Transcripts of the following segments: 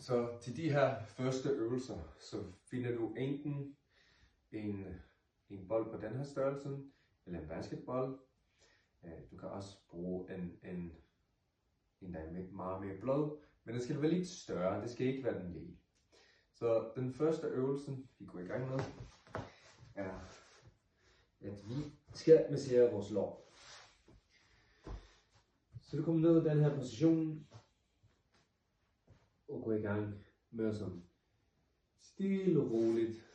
Så til de her første øvelser, så finder du enten en bold på den her størrelse, eller en basketball. Du kan også bruge en der er meget mere blød, men det skal være lidt større, det skal ikke være den lille. Så den første øvelse, vi går i gang med, er, at vi skal massere vores lår. Så du kommer ned i den her position, og går i gang med sådan stille og roligt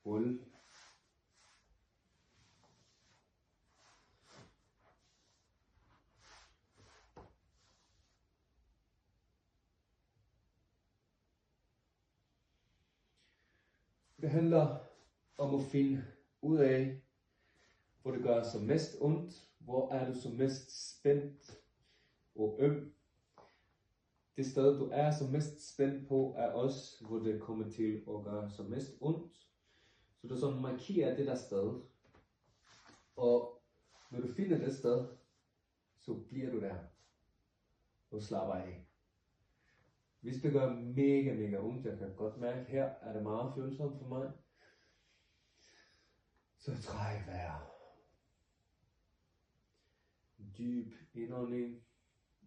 rulle. Det handler om at finde ud af, hvor det gør som mest ondt, hvor er du som mest spændt og øm. Det sted du er som mest spændt på er også, hvor det kommer til at gøre som mest ondt. Så du sådan markerer det der sted, og når du finder det sted, så bliver du der og slapper af. Hvis det gør mega ondt, jeg kan godt mærke, her er det meget følsomt for mig, så træk vejret. En dyb indånding,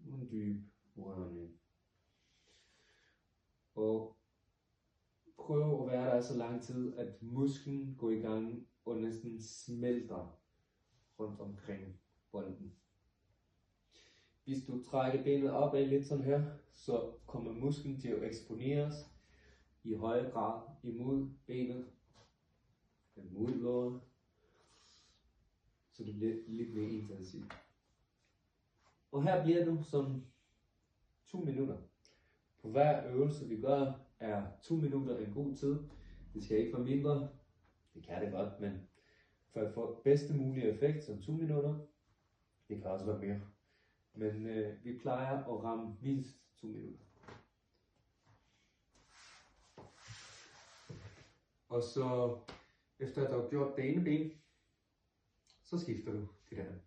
en dyb udånding. Og prøv at være der så lang tid, at musklen går i gang og næsten smelter rundt omkring bolden. Hvis du trækker benet opad lidt sådan her, så kommer musklen til at eksponeres i højere grad imod benet, mod låret, så det bliver lidt mere intensivt. Og her bliver du som 2 minutter. På hver øvelse vi gør, er 2 minutter en god tid. Det skal ikke være mindre, det kan det godt, men for at få bedste mulige effekt, så 2 minutter, det kan også være mere. Men vi plejer at ramme mindst 2 minutter. Og så efter at du har gjort det ene ben, så skifter du til det andet.